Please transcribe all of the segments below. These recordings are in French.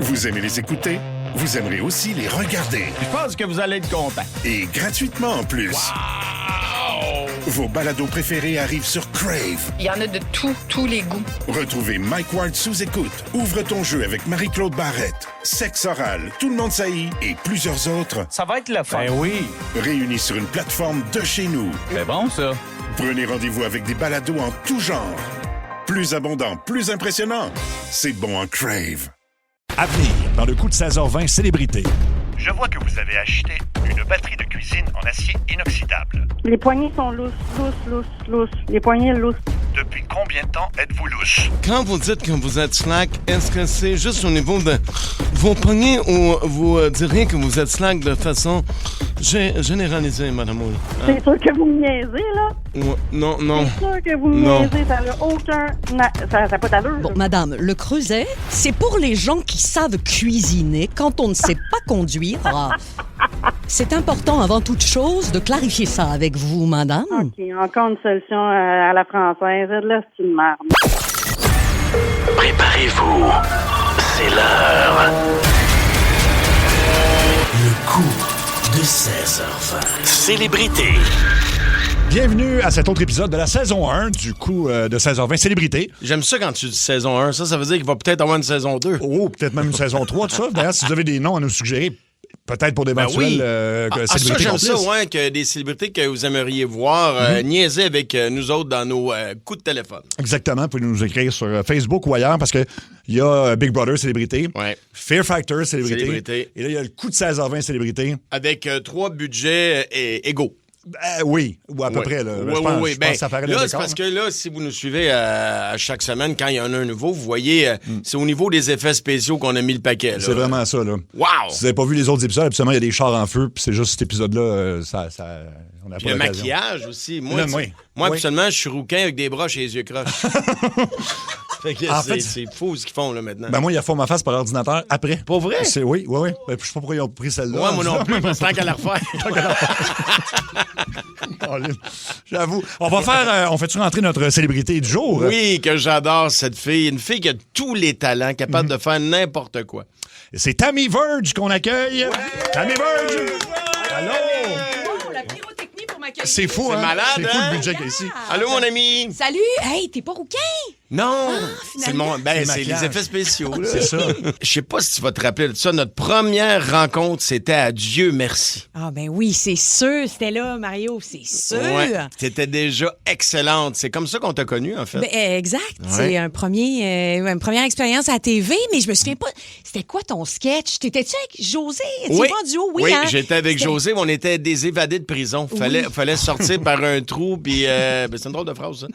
Vous aimez les écouter? Vous aimerez aussi les regarder. Je pense que vous allez être content. Et gratuitement en plus. Wow! Vos balados préférés arrivent sur Crave. Il y en a de tous les goûts. Retrouvez Mike Ward sous écoute, Ouvre ton jeu avec Marie-Claude Barrette, Sexe oral, Tout le monde saillit et plusieurs autres. Ça va être le fun. Ben oui. Réunis sur une plateforme de chez nous. C'est bon, ça. Prenez rendez-vous avec des balados en tout genre. Plus abondant, plus impressionnant. C'est bon en Crave. À venir, dans le coup de 16h20, célébrité. Je vois que vous avez acheté une batterie de cuisine en acier inoxydable. Les poignées sont lousses. Les poignées lousses. Depuis combien de temps êtes-vous louche? Quand vous dites que vous êtes slack, est-ce que c'est juste au niveau de vos poignets ou vous diriez que vous êtes slack de façon généralisée, madame Oul? C'est sûr que vous me niaisez, là. Non. C'est sûr que vous me niaisez. Ça n'a aucun... Ça n'a pas d'allure. Bon, madame, le creuset, c'est pour les gens qui savent cuisiner quand on ne sait pas conduire. C'est important, avant toute chose, de clarifier ça avec vous, madame. OK, encore une solution à la française. Là, c'est une merde. Préparez-vous, c'est l'heure. Le coup de 16h20. Célébrité. Bienvenue à cet autre épisode de la saison 1 du coup de 16h20 célébrité. J'aime ça quand tu dis saison 1. Ça veut dire qu'il va peut-être avoir une saison 2. Oh, peut-être même une saison 3 de ça. D'ailleurs, si vous avez des noms à nous suggérer, peut-être pour d'éventuelles ça, célébrités j'aime complices. ça, ouais, que des célébrités que vous aimeriez voir niaiser avec nous autres dans nos coups de téléphone. Exactement. Vous pouvez nous écrire sur Facebook ou ailleurs parce qu'il y a Big Brother célébrité, Fear Factor célébrité, et là, il y a le coup de 16h20 célébrité. Avec 3 budgets égaux. Oui, ou à peu près. Là. Oui, je pense oui. que ça paraît là, c'est parce que là, si vous nous suivez à chaque semaine, quand il y en a un nouveau, vous voyez, c'est au niveau des effets spéciaux qu'on a mis le paquet. Là. C'est vraiment ça. Là. Wow! Si vous n'avez pas vu les autres épisodes, absolument, il y a des chars en feu, puis c'est juste cet épisode-là, on a pas le l'occasion. maquillage aussi. Moi, habituellement, je suis rouquin avec des broches et les yeux croches. Fait que c'est fou ce qu'ils font là maintenant. Ben moi, il a fait ma face par ordinateur après. Pour vrai? Oui. Ben, je sais pas pourquoi ils ont pris celle-là. Ouais, moi non plus, parce que tant qu'à la refaire. J'avoue. On fait-tu rentrer notre célébrité du jour? Oui, que j'adore cette fille. Une fille qui a tous les talents, capable de faire n'importe quoi. C'est Tammy Verge qu'on accueille. Ouais! Tammy Verge! Allô? La pyrotechnie pour m'accueillir. C'est fou, c'est hein? malade, c'est fou le budget qu'il y a ici. Allô, mon ami? Salut! Hey, t'es pas rouquin? Non! C'est c'est les effets spéciaux. Là. C'est ça. Je sais pas si tu vas te rappeler de ça. Notre première rencontre, c'était à Dieu merci. Ah ben oui, c'est sûr. C'était là, Mario, c'est sûr. Ouais, t'étais déjà excellente. C'est comme ça qu'on t'a connue, en fait. Ben, exact. Ouais. C'est une première expérience à la TV, mais je me souviens pas. C'était quoi ton sketch? T'étais-tu avec José? Oui. Pas en duo? Oui, hein? j'étais avec José. On était des évadés de prison. Fallait sortir par un trou, puis... c'est une drôle de phrase, ça.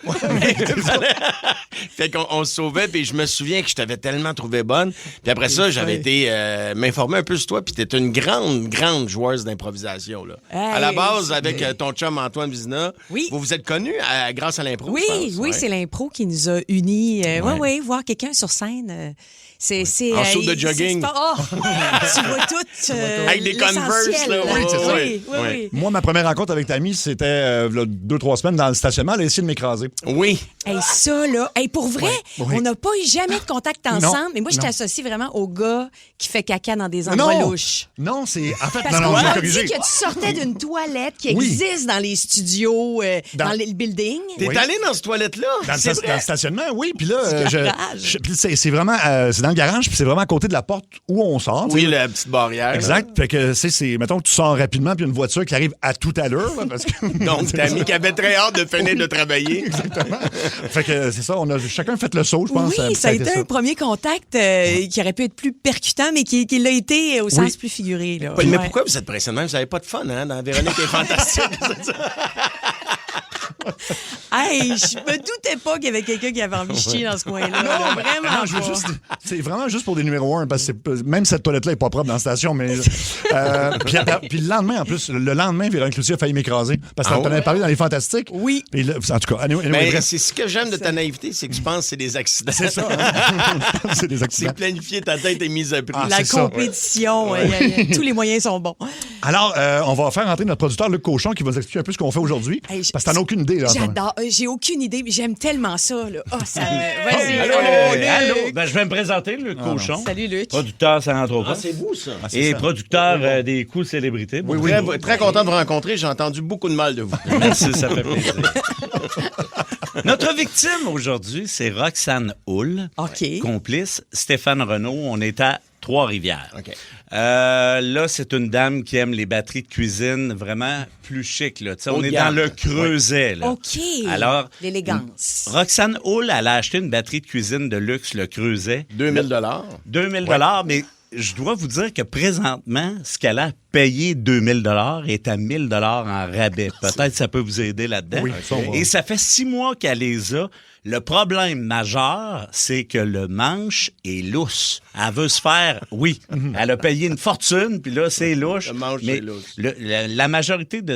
Fait qu'on se sauvait, puis je me souviens que je t'avais tellement trouvé bonne. Puis après ça, j'avais été m'informer un peu sur toi, puis t'es une grande joueuse d'improvisation. Là. À la base, avec ton chum Antoine Vizina, vous vous êtes connus grâce à l'impro, oui, je pense. Oui, c'est l'impro qui nous a unis. Oui, voir quelqu'un sur scène... C'est en saut de jogging. Tu vois tout. Avec des Converse, là. Oui, c'est ça. Oui. Moi, ma première rencontre avec Tammy, c'était 2-3 semaines dans le stationnement. Elle a essayé de m'écraser. Oui. Hey, ça, là. Hey, pour vrai, on n'a pas eu jamais de contact ensemble. Mais moi, je t'associe vraiment au gars qui fait caca dans des endroits louches. Non, c'est... En fait, parce non, qu'on j'ai a corrigé. dit que tu sortais d'une toilette qui existe dans les studios, dans le building. T'es allé dans cette toilette-là? Dans le stationnement, oui. Puis là, c'est vraiment... c'est dans le garage, puis c'est vraiment à côté de la porte où on sort. Oui, la petite barrière. Exact. Fait que, mettons que tu sors rapidement, puis une voiture qui arrive à toute allure. Parce que... Donc, Tammy qui avait très hâte de finir de travailler. Exactement. Fait que c'est ça, on a chacun fait le saut, je pense. Oui, ça a été un premier contact qui aurait pu être plus percutant, mais qui l'a été au sens plus figuré. Là. Mais pourquoi vous êtes pressé de même? Vous n'avez pas de fun, hein? Dans Véronique est fantastique. Hey, je me doutais pas qu'il y avait quelqu'un qui avait envie de chier dans ce coin-là. Non, vraiment. Non, c'est vraiment juste pour des numéros 1, parce que même cette toilette-là n'est pas propre dans la station. Mais puis le lendemain, en plus, Véronique Cloutier a failli m'écraser. Parce que t'en avais parlé dans Les Fantastiques. Oui. Et là, en tout cas, c'est ce que j'aime de ta naïveté, c'est que tu penses que c'est des accidents. C'est ça. Hein? C'est des accidents. C'est planifié, ta tête est mise à prix. La compétition, tous les moyens sont bons. Alors, on va faire entrer notre producteur Luc Cochon qui va nous expliquer un peu ce qu'on fait aujourd'hui. Hey, parce que t'en as aucune idée. Là, J'adore. J'ai aucune idée, mais j'aime tellement ça. Là. Oh, ça me... Vas-y. Allô. Ben, je vais me présenter, Luc Cochon. Salut, Luc. Producteur Saint-Anthropos. Ah, c'est vous, ça. Et producteur des coups célébrités. Oui. Très content de vous rencontrer. J'ai entendu beaucoup de mal de vous. Merci, ça fait plaisir. Notre victime aujourd'hui, c'est Roxane Hull, complice Stéphane Renaud. On est à Trois-Rivières. Okay. Là, c'est une dame qui aime les batteries de cuisine vraiment plus chic. Là. On est dans le Creuset. Là. OK. Alors, l'élégance. Roxane Hull, elle a acheté une batterie de cuisine de luxe, le Creuset. 2000 $. Mais je dois vous dire que présentement, ce qu'elle a payé 2000 $ est à 1000 $ en rabais. Peut-être que ça peut vous aider là-dedans. Oui, et ça fait 6 mois qu'elle les a. Le problème majeur, c'est que le manche est lousse. Elle veut se faire... Oui, elle a payé une fortune, puis là, c'est louche. Le manche, mais c'est lousse. la majorité de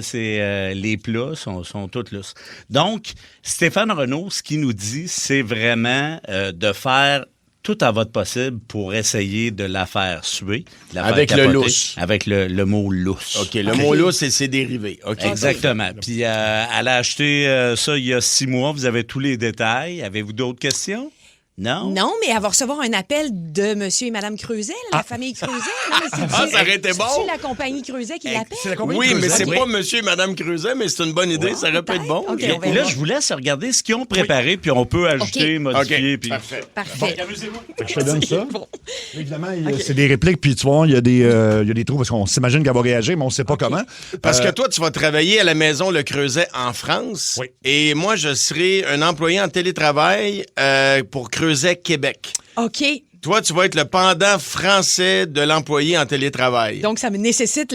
les plats sont toutes lousses. Donc, Stéphane Renaud, ce qu'il nous dit, c'est vraiment de faire tout à votre possible pour essayer de la faire suer. De la avec faire le capoter, lousse. Avec le mot lousse. OK, le mot lousse et ses dérivés. OK. Exactement. Puis elle a acheté ça il y a 6 mois. Vous avez tous les détails. Avez-vous d'autres questions? Non? Non, mais elle va recevoir un appel de monsieur et madame Creuset, la famille Creuset. Ça aurait été bon. C'est la compagnie Creuset qui l'appelle? Oui, mais c'est pas monsieur et madame Creuset, mais c'est une bonne idée. Ça aurait pu être bon. OK, Et là, je vous laisse regarder ce qu'ils ont préparé, puis on peut ajouter, modifier. Puis... Parfait. Parfait. Je te donne ça. Évidemment, c'est des répliques, puis tu vois, il y a des trous, parce qu'on s'imagine qu'elle va réagir, mais on ne sait pas comment. Parce que toi, tu vas travailler à la maison Le Creuset en France. Oui. Et moi, je serai un employé en télétravail pour Creuset Québec. OK. Toi, tu vas être le pendant français de l'employé en télétravail. Donc, ça me nécessite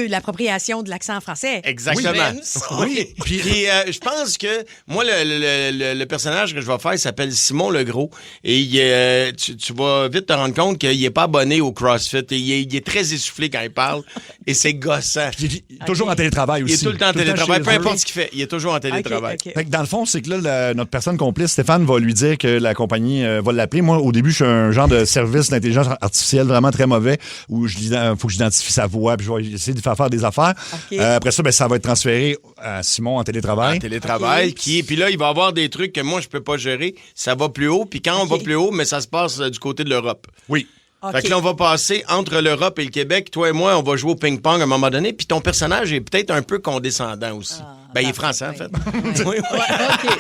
l'appropriation de l'accent français. Exactement. Oui. Puis je pense que moi, le personnage que je vais faire, il s'appelle Simon Legros. Et tu vas vite te rendre compte qu'il n'est pas abonné au CrossFit. Et il est très essoufflé quand il parle. Et c'est gossant. Il est toujours en télétravail aussi. Il est tout le temps en télétravail. Peu chez eux. importe ce qu'il fait, il est toujours en télétravail. OK. Fait que dans le fond, c'est que là, notre personne complice, Stéphane, va lui dire que la compagnie va l'appeler. Moi, au début, je suis un genre de service d'intelligence artificielle vraiment très mauvais où faut que j'identifie sa voix puis je vais essayer de faire des affaires. OK. Après ça, ça va être transféré à Simon en télétravail. En télétravail, puis là, il va avoir des trucs que moi, je peux pas gérer. Ça va plus haut, puis quand on va plus haut, mais ça se passe du côté de l'Europe. Oui. Fait que là, on va passer entre l'Europe et le Québec. Toi et moi, on va jouer au ping-pong à un moment donné. Puis ton personnage est peut-être un peu condescendant aussi. Il est français, en fait. Oui. OK.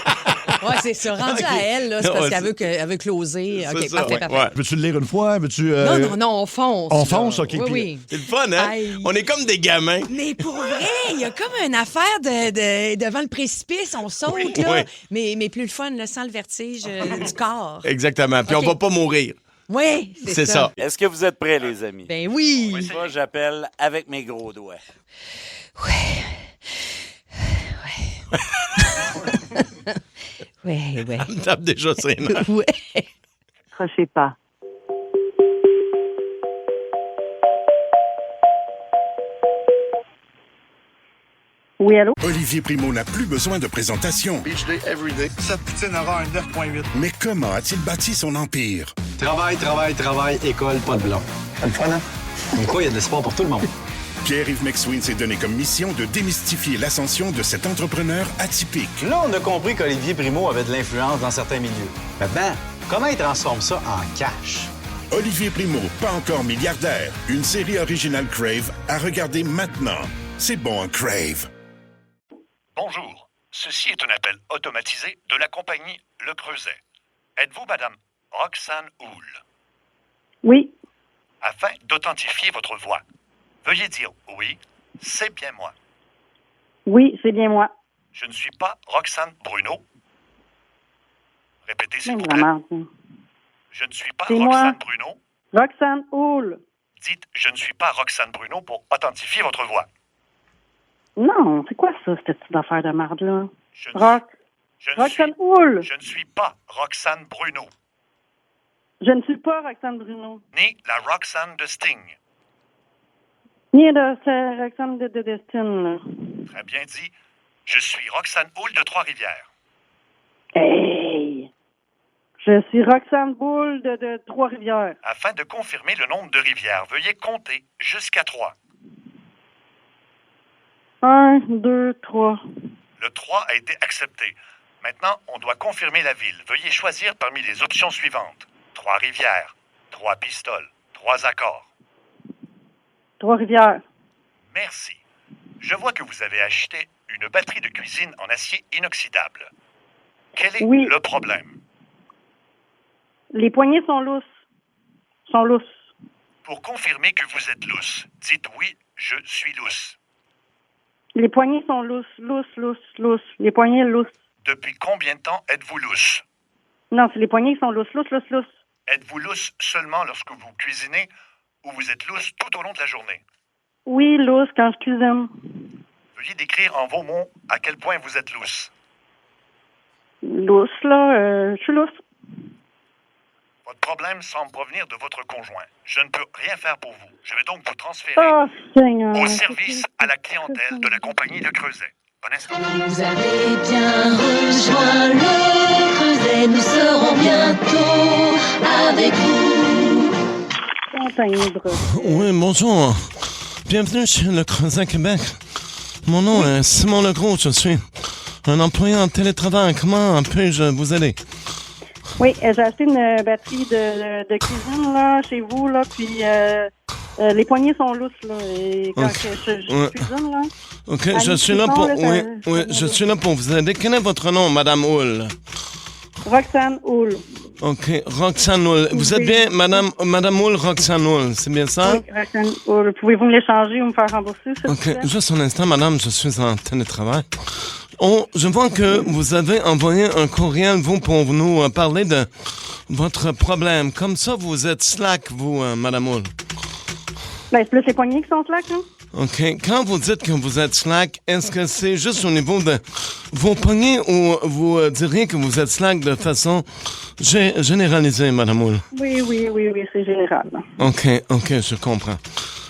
Ouais, c'est ça. Rendu à elle, là, c'est parce qu'elle veut closer. OK, C'est ça, parfait. ouais. Veux-tu le lire une fois? Non, on fonce. On fonce, OK. Oui. C'est le fun, hein? Aïe. On est comme des gamins. Mais pour vrai, il y a comme une affaire devant le précipice, on saute, là. Oui. Mais plus le fun, là, sans le vertige du corps. Exactement. Puis OK. on va pas mourir. Oui, C'est ça. Est-ce que vous êtes prêts, les amis? Ben oui. Moi, j'appelle avec mes gros doigts. Ouais. Elle me tape déjà ses nerfs. Ouais. Crochez pas. Oui, allô? Olivier Primo n'a plus besoin de présentation. Beach day everyday. Sa poutine aura un 9.8. Mais comment a-t-il bâti son empire? Travail, école, pas de blanc. C'est le fun, hein? Comme quoi, il y a de l'espoir pour tout le monde. Pierre-Yves McSween s'est donné comme mission de démystifier l'ascension de cet entrepreneur atypique. Là, on a compris qu'Olivier Primo avait de l'influence dans certains milieux. Maintenant, comment il transforme ça en cash? Olivier Primo, pas encore milliardaire. Une série originale Crave à regarder maintenant. C'est bon, un Crave. Bonjour. Ceci est un appel automatisé de la compagnie Le Creuset. Êtes-vous Madame Roxane Hull? Oui. Afin d'authentifier votre voix, veuillez dire oui, c'est bien moi. Oui, c'est bien moi. Je ne suis pas Roxane Bruno. Répétez s'il Même vous la plaît. marde. Je ne suis pas C'est Roxane moi. Bruno. Roxane Hull. Dites je ne suis pas Roxane Bruno pour authentifier votre voix. Non, c'est quoi ça, cette petite affaire de marde-là? Je ne Roxane Hull. Je ne suis pas Roxane Bruno, Je ne suis pas Roxane Bruno. ni la Roxane de Sting. Ni de c'est Roxane de Destine, là. Très bien dit. Je suis Roxane Hull de Trois-Rivières. Hey! Je suis Roxane Boule de Trois-Rivières. Afin de confirmer le nombre de rivières, veuillez compter jusqu'à 3. 1, 2, 3. Le 3 a été accepté. Maintenant, on doit confirmer la ville. Veuillez choisir parmi les options suivantes. Trois-Rivières, Trois-Pistoles, Trois-Accords. Trois-Rivières. Merci. Je vois que vous avez acheté une batterie de cuisine en acier inoxydable. Quel est le problème? Les poignées sont lousses. Pour confirmer que vous êtes lousse, dites oui, je suis lousse. Les poignées sont lousses. Les poignées lousses. Depuis combien de temps êtes-vous lousse? Non, c'est les poignées qui sont lousses. Êtes-vous lousse seulement lorsque vous cuisinez ou vous êtes lousse tout au long de la journée? Oui, lousse quand je cuisine. Veuillez décrire en vos mots à quel point vous êtes lousse. Lousse, là, je suis lousse. Votre problème semble provenir de votre conjoint. Je ne peux rien faire pour vous. Je vais donc vous transférer au service à la clientèle de la compagnie Le Creuset. Bon instant. Vous avez bien rejoint Le Creuset. Nous serons bientôt avec vous. Oui, bonjour. Bienvenue chez Le Creuset Québec. Mon nom est Simon Legros. Je suis un employé en télétravail. Comment puis-je vous aider? Oui, j'ai acheté une batterie de cuisine là, chez vous, là, puis les poignées sont lousses, là, et quand je cuisine, là... OK, je suis là pour... je suis là pour vous aider. Quel est votre nom, Madame Hull? Roxane Hull. OK, Roxane Hull. Vous êtes bien Madame Hull, Roxane Hull, c'est bien ça? Oui, Roxane Hull. Pouvez-vous me l'échanger ou me faire rembourser, s'il vous plaît? OK, juste un instant, madame, je suis en télétravail. Je vois que vous avez envoyé un courriel, vous, pour nous parler de votre problème. Comme ça, vous êtes slack, vous, Madame Hull. Ben, c'est plus les poignées qui sont slack, hein? OK. Quand vous dites que vous êtes slack, est-ce que c'est juste au niveau de vos poignets ou vous diriez que vous êtes slack de façon généralisée, Madame Hull? Oui, c'est général. OK, je comprends.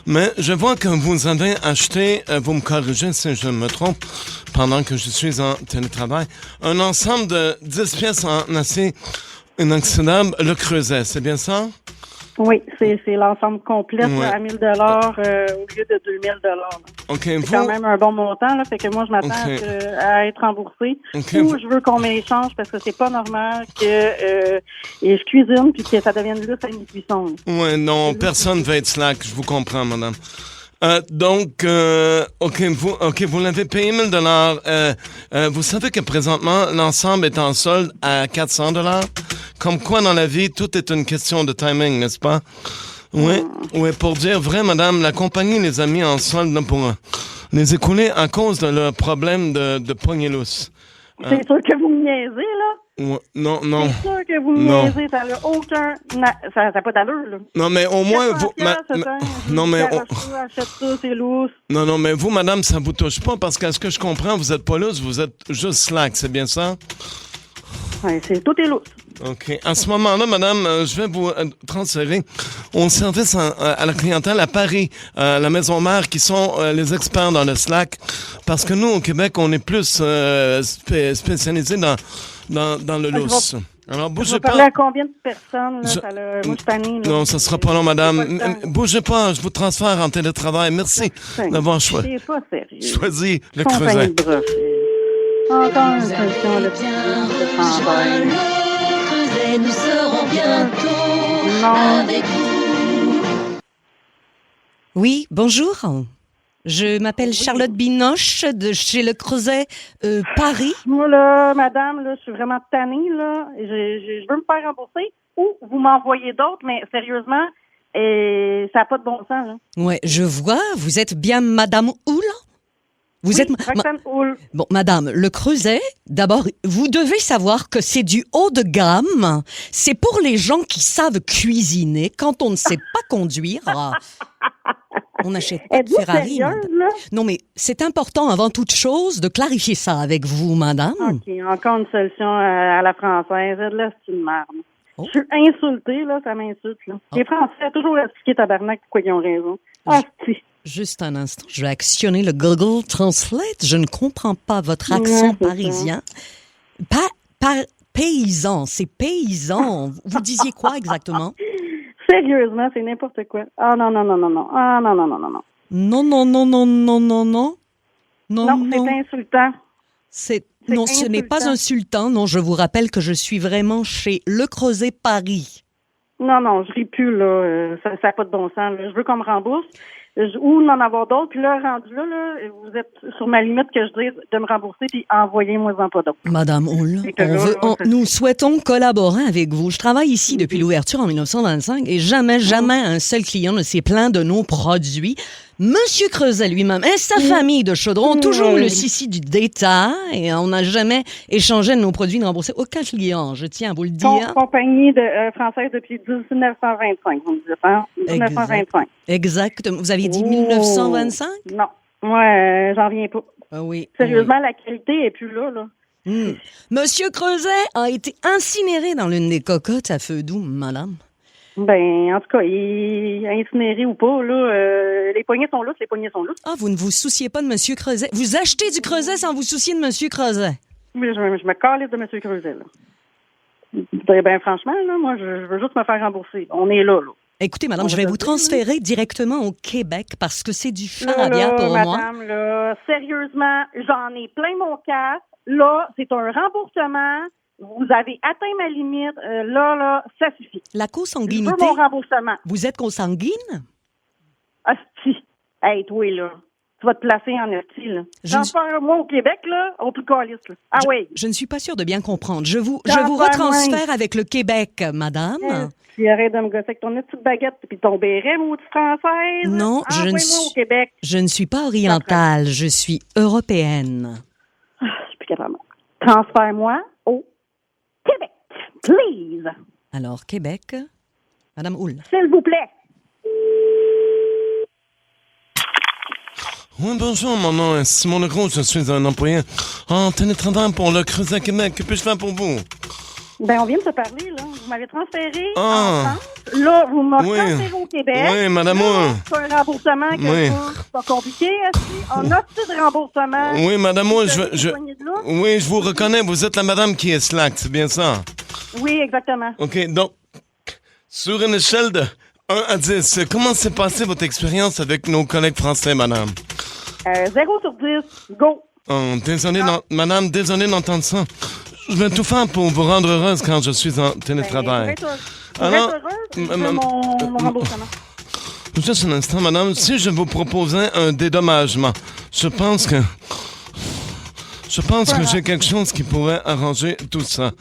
Mais je vois que vous avez acheté, vous me corrigez si je me trompe, pendant que je suis en télétravail, un ensemble de 10 pièces en acier inoxydable, Le Creuset, c'est bien ça? Oui, c'est l'ensemble complet là, à 1 000 $, au lieu de 2 000 $. OK, c'est quand même un bon montant, là, fait que moi, je m'attends à être remboursée. Ou je veux qu'on m'échange parce que c'est pas normal que je cuisine puis que ça devienne lousse à une cuisson. Oui, non, personne ne va être slack, je vous comprends, madame. Donc, vous l'avez payé 1 000 $. Vous savez que présentement, l'ensemble est en solde à 400 $. Comme quoi, dans la vie, tout est une question de timing, n'est-ce pas? Oui, pour dire vrai, madame, la compagnie les a mis en solde là, pour les écouler à cause de leur problème de poignée lousse. C'est sûr que vous me niaisez, là? Non. C'est sûr que vous me niaisez, ça n'a aucun... Ça n'a pas d'allure, là. Non, mais au moins... Achète ça, c'est lousse. Non, mais vous, madame, ça vous touche pas parce qu'à ce que je comprends, vous êtes pas lousse, vous êtes juste slack, c'est bien ça? Oui, tout est lousse. OK. À ce moment-là, madame, je vais vous transférer au service à la clientèle à Paris, la Maison Mère, qui sont les experts dans le slack. Parce que nous, au Québec, on est plus spécialisés dans le lousse. Alors, bougez pas. Vous parlez à combien de personnes, là? Moi, je panie, là. Non, ça sera pas long, madame. Bougez pas, je vous transfère en télétravail. Merci d'avoir choisi Le Creuset. Encore une question de nous serons bientôt avec vous. Oui, bonjour. Je m'appelle Charlotte Binoche de chez Le Creuset, Paris. Moi, là, madame, là, je suis vraiment tannée, là. Je veux me faire rembourser ou vous m'envoyez d'autres, mais sérieusement, ça n'a pas de bon sens, là. Ouais, je vois. Vous êtes bien Madame Hull? Vous êtes Bon, madame, Le Creuset, d'abord, vous devez savoir que c'est du haut de gamme. C'est pour les gens qui savent cuisiner. Quand on ne sait pas conduire, on n'achète pas de Ferrari. Sérieuse, là? Non, mais c'est important, avant toute chose, de clarifier ça avec vous, madame. OK, encore une solution à la française. De la style merde. Je suis insultée, là, ça m'insulte, là. Les Français ont toujours expliqué tabarnak pourquoi ils ont raison. Juste un instant, je vais actionner le Google Translate. Je ne comprends pas votre accent parisien. Paysan, c'est paysan. Vous disiez quoi exactement? Sérieusement, c'est n'importe quoi. Ah non. Ah non. Non. Non, c'est insultant. Non, ce n'est pas insultant. Non, je vous rappelle que je suis vraiment chez Le Creuset Paris. Non, je ris plus, là. Ça n'a pas de bon sens, là. Je veux qu'on me rembourse. Ou d'en avoir d'autres. Puis là, rendu là, vous êtes sur ma limite que je dis de me rembourser puis envoyez-moi-en pas d'autres. Madame Hull, nous souhaitons collaborer avec vous. Je travaille ici depuis l'ouverture en 1925 et jamais un seul client ne s'est plaint de nos produits. Monsieur Creuset lui-même et sa famille de Chaudron ont toujours le souci du détail et on n'a jamais échangé de nos produits, de rembourser aucun client, je tiens à vous le dire. Compagnie française depuis 1925, vous me dites, hein? 1925. Exactement. Vous aviez dit 1925? Non. Moi, j'en reviens pas. Ah oui. Sérieusement, la qualité est plus là. Monsieur Creuset a été incinéré dans l'une des cocottes à feu doux, madame. Ben, en tout cas, incinéré ou pas, là, les poignées sont lousses, Ah, vous ne vous souciez pas de Monsieur Creuset. Vous achetez du Creuset sans vous soucier de Monsieur Creuset. Mais je me calisse de Monsieur Creuset, là. Ben, franchement, là, moi, je veux juste me faire rembourser. On est là. Écoutez, madame, je vais vous transférer directement au Québec parce que c'est du charabia pour moi. Madame, là, sérieusement, j'en ai plein mon casque. Là, c'est un remboursement. Vous avez atteint ma limite. Là, ça suffit. La consanguinité. Je veux mon remboursement. Vous êtes consanguine? Asti. Hey, toi, là. Tu vas te placer en esti, là. Moi, au Québec, là, on peut calisse, là. Ah oui. Je ne suis pas sûre de bien comprendre. Je vous retransfère avec le Québec, madame. Tu arrêtes de me gosser avec ton petite baguette et ton béret, maudite française. Non, au Québec. Je ne suis pas orientale. Je suis européenne. Je suis plus capable. Transfère-moi au Québec, please. Alors, Québec, Madame Hull. S'il vous plaît. Oui, bonjour, mon nom est Simon Legros, je suis un employé en télétravail pour Le Creuset Québec. Que puis-je faire pour vous? Ben, on vient de se parler, là. Vous m'avez transféré en France. Là, vous m'avez transféré au Québec. Oui, madame. C'est un remboursement c'est pas compliqué. On a tout de remboursement. Oui, madame, je vous reconnais. Vous êtes la madame qui est slack, c'est bien ça? Oui, exactement. OK, donc, sur une échelle de 1 à 10, comment s'est passée votre expérience avec nos collègues français, madame? 0 sur 10. Go. Oh, madame, désolé d'entendre ça. Je vais tout faire pour vous rendre heureuse quand je suis en télétravail. Alors, mon remboursement. Juste un instant, madame. Si je vous proposais un dédommagement, je pense que j'ai quelque chose qui pourrait arranger tout ça.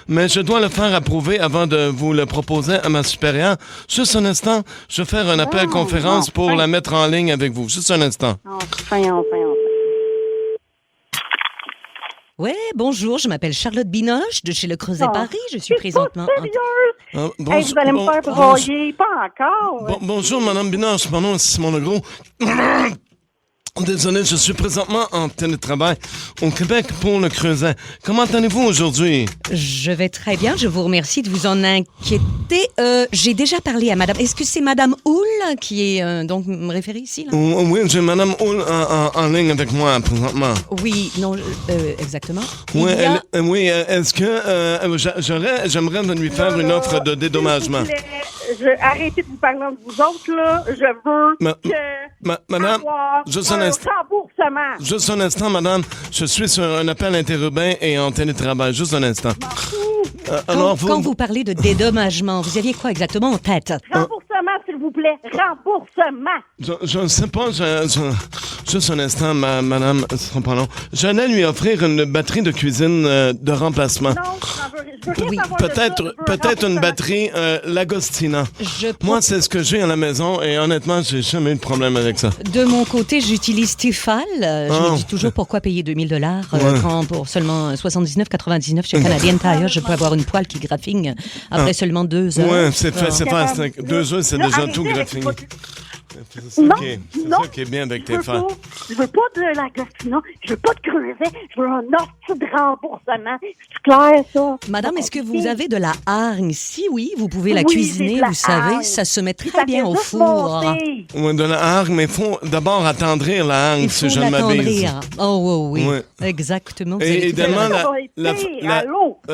Mais je dois le faire approuver avant de vous le proposer à ma supérieure. Juste un instant, je vais faire un appel conférence pour la mettre en ligne avec vous. Juste un instant. Enfin. Oui, bonjour, je m'appelle Charlotte Binoche de chez Le Creuset Paris. Je suis présentement... Vous allez me faire broyer, pas encore. Bonjour, madame Binoche. Mon nom est Simon Legros. Désolé, je suis présentement en télétravail au Québec pour Le Creuset. Comment allez-vous aujourd'hui? Je vais très bien. Je vous remercie de vous en inquiéter. J'ai déjà parlé à madame... Est-ce que c'est madame Hull qui est donc me référée ici? Là? Oui, j'ai madame Hull en ligne avec moi présentement. Oui, non, exactement. Oui, est-ce que j'aimerais lui faire une offre de dédommagement? Arrêtez de vous parler de vous autres, là. Je veux madame, juste un instant. Remboursement. Juste un instant, madame. Je suis sur un appel interurbain et en télétravail. Juste un instant. Quand vous parlez de dédommagement, vous aviez quoi exactement en tête? Remboursement, s'il vous plaît. Remboursement. Je ne sais pas. Juste un instant, madame. J'allais lui offrir une batterie de cuisine de remplacement. Non, je veux rien savoir peut-être une batterie Lagostina. Moi, c'est ce que j'ai à la maison et honnêtement, j'ai jamais eu de problème avec ça. De mon côté, j'utilise Tefal. Je me dis toujours pourquoi payer $2000 quand pour seulement 79,99 chez Canadian Tire, je peux avoir une poêle qui graffine après seulement 2 heures. Oui, c'est fait. 2 heures, c'est déjà tout graffiné. C'est ça qui est bien avec tes fans. Je veux pas de la Gostina, je veux pas de Creuset, je veux un offre de remboursement. C'est clair, ça? Madame, est-ce que vous avez de la hargne? Si oui, vous pouvez la cuisiner, vous savez, ça se met très bien au four. Oui, de la hargne, mais il faut d'abord attendrir la hargne, si je ne m'abuse. Oh, oui. Exactement. Et évidemment, ça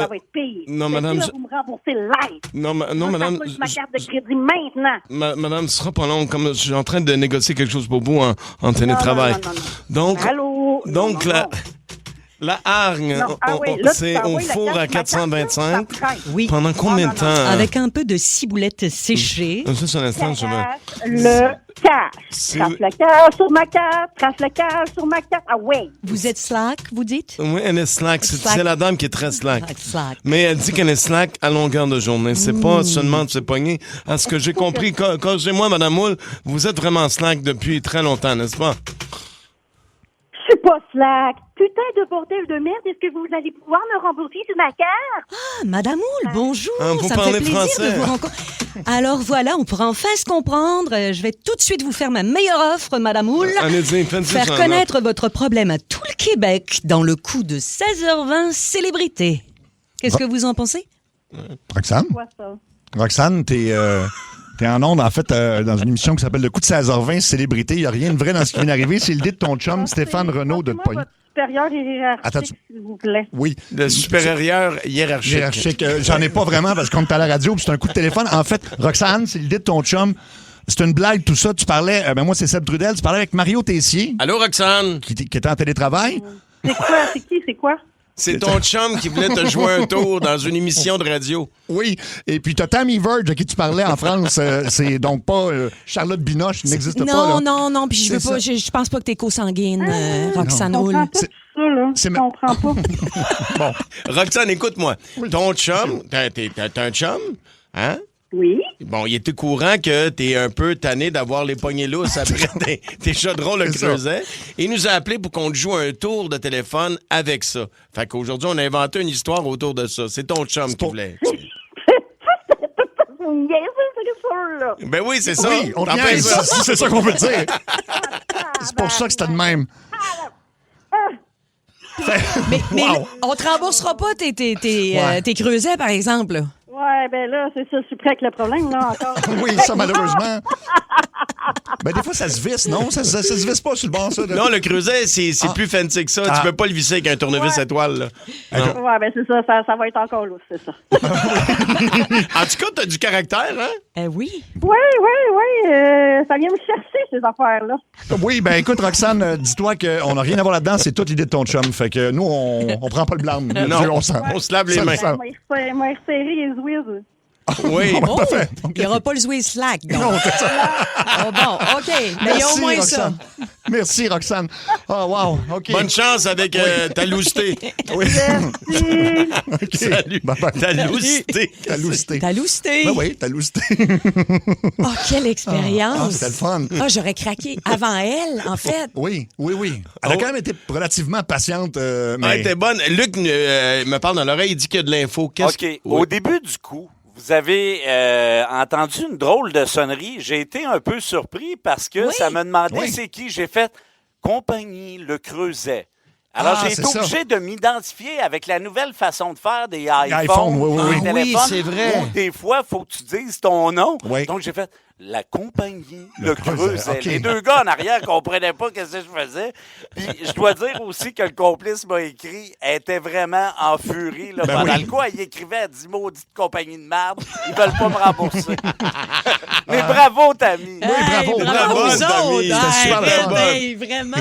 va être pire. Non, madame. Vous me remboursez live. Non, madame. Je ma carte de crédit maintenant. Madame, ce sera pas long, comme je suis en train de négocier quelque chose pour vous en télétravail. Non. Donc, allô, Donc, la hargne, c'est au four à 425. Oui. Pendant combien de temps? Avec un peu de ciboulette séchée. Ça, c'est un instant, je veux. Le cash. Trace le cash sur ma carte. Trace le cash sur ma carte. Ah oui. Vous êtes slack, vous dites? Oui, elle est slack. C'est la dame qui est très slack. Slack. Mais elle dit qu'elle est slack à longueur de journée. C'est pas seulement de se pogner. À ce que j'ai compris, corrigez-moi, Madame Moule, vous êtes vraiment slack depuis très longtemps, n'est-ce pas? Je suis pas slack. Putain de bordel de merde, est-ce que vous allez pouvoir me rembourser sur ma carte? Ah, Madame Moule, bonjour. Vous ça me parlez fait plaisir français. de vous rencontrer. Alors voilà, on pourra enfin se comprendre. Je vais tout de suite vous faire ma meilleure offre, Madame Moule. Allez-y, faites Faire connaître votre problème à tout le Québec dans le coup de 16h20 célébrité. Qu'est-ce que vous en pensez? Roxane? Quoi, ça? Roxane, t'es en onde, en fait, dans une émission qui s'appelle Le coup de 16h20 célébrité. Il n'y a rien de vrai dans ce qui vient d'arriver. C'est l'idée de ton chum, Stéphane Renaud, de te pogner. Supérieur hiérarchique, s'il vous plaît. Oui. Le supérieur hiérarchique. J'en ai pas vraiment parce qu'on est à la radio, puis c'est un coup de téléphone. En fait, Roxane, c'est l'idée de ton chum. C'est une blague, tout ça. Tu parlais, moi, c'est Seb Trudel, tu parlais avec Mario Tessier. Allô, Roxane? Qui était en télétravail. C'est quoi? C'est qui? C'est quoi? C'est ton chum qui voulait te jouer un tour dans une émission de radio. Oui, et puis t'as Tammy Verge à qui tu parlais en France. C'est donc pas Charlotte Binoche, qui n'existe pas. Là. Non, puis je pense pas que t'es co-sanguine, Roxane Hull. Je comprends pas. Bon. Roxane, écoute-moi. Ton chum, t'as un chum, hein? Oui. Bon, il était courant que t'es un peu tanné d'avoir les poignées lousses après tes chaudrons le creuset. Il nous a appelé pour qu'on te joue un tour de téléphone avec ça. Fait qu'aujourd'hui, on a inventé une histoire autour de ça. C'est ton chum qui voulait. Ben oui, c'est ça. Oui, on c'est ça qu'on veut dire. C'est pour ça que c'était de même. Mais on te remboursera pas tes creusets, par exemple. Ouais, ben là, c'est ça, je suis prêt avec le problème, là, encore. Oui, ça, malheureusement. Ben, des fois, ça se visse, non? Ça se visse pas sur le bord, ça. Non, le creuset, c'est plus fancy que ça. Tu peux pas le visser avec un tournevis étoile, là. Non. Ouais, ben c'est ça, ça va être encore lousse, c'est ça. En tout cas, t'as du caractère, hein? Oui. Oui, ça vient me chercher, ces affaires-là. Oui, ben écoute, Roxane, dis-toi qu'on n'a rien à voir là-dedans, c'est toute l'idée de ton chum. Fait que nous, on prend pas le blâme. Non, on se lave les mains. Moi, resserrer les whiz. Oui. Il n'y aura pas le Swiss Slack. Non, c'est ça. Bon, OK. Mais il y a au moins Roxane. ça. Merci, Roxane. Oh, wow. OK. Bonne chance avec ta lousseté. Oui. Merci. OK. Salut. Ta lousseté. Ta lousseté. Ta lousseté. Ben oui, ta lousseté. Oh, quelle expérience. C'était le fun. Ah, j'aurais craqué avant elle, en fait. Oui. Elle a quand même été relativement patiente. Mais... Elle était bonne. Luc me parle dans l'oreille, il dit qu'il y a de l'info. OK. Au début du coup, vous avez entendu une drôle de sonnerie. J'ai été un peu surpris parce que ça me demandait c'est qui. J'ai fait Compagnie Le Creuset. Alors, j'ai été obligé de m'identifier avec la nouvelle façon de faire des iPhones. Oui, c'est vrai. Où des fois, il faut que tu dises ton nom. Oui. Donc, j'ai fait la Compagnie Le Creuset. Okay. Les deux gars en arrière ne comprenaient pas ce que je faisais. Puis, je dois dire aussi que le complice m'a écrit, elle était vraiment en furie. Là, pendant le quoi, il écrivait 10 maudite compagnie de merde. Ils ne veulent pas me rembourser. Mais bravo, Tammy. Oui, bravo vous Tammy. autres. Super Vraiment,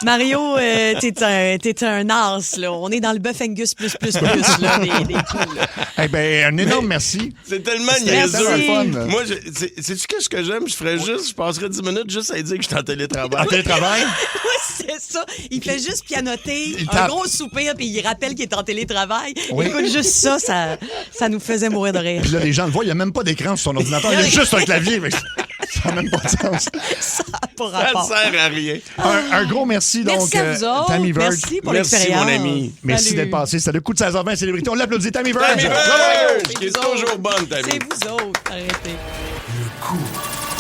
Mario, t'es un as, là. On est dans le bœuf Angus plus, là, des coups, là. Eh bien, un énorme merci. C'est tellement niaiseux. Moi, sais-tu qu'est-ce que j'aime? Je passerais 10 minutes juste à dire que je suis en télétravail. En télétravail? Oui, c'est ça. Il fait juste pianoter un gros soupir, puis il rappelle qu'il est en télétravail. Oui. Écoute, juste ça nous faisait mourir de rire. Puis là, les gens le voient, il n'y a même pas d'écran sur son ordinateur. Il y a juste un clavier. Mais ça n'a même pas de sens. Ça n'a pas rapport. Ça ne sert à rien. Un gros merci, donc, merci à vous autres. Tammy Verge. Merci pour l'expérience. Merci, mon ami. Merci d'être passé. C'était le coup de 16h20 célébrité. On l'applaudit, Tammy Verge. Tammy Verge, qui est toujours bonne, Tammy. C'est vous autres. Arrêtez. Le coup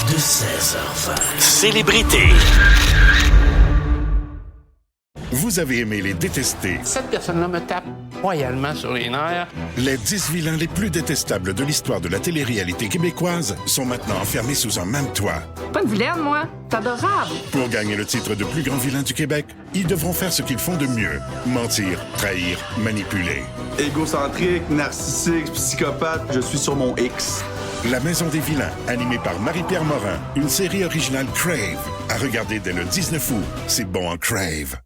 de 16h20. Célébrité. Vous avez aimé les détester. Cette personne-là me tape royalement sur les nerfs. Les 10 vilains les plus détestables de l'histoire de la télé-réalité québécoise sont maintenant enfermés sous un même toit. Pas une vilaine, moi. C'est adorable. Pour gagner le titre de plus grand vilain du Québec, ils devront faire ce qu'ils font de mieux. Mentir, trahir, manipuler. Égocentrique, narcissique, psychopathe, je suis sur mon X. La Maison des vilains, animée par Marie-Pierre Morin, une série originale Crave. À regarder dès le 19 août. C'est bon en Crave.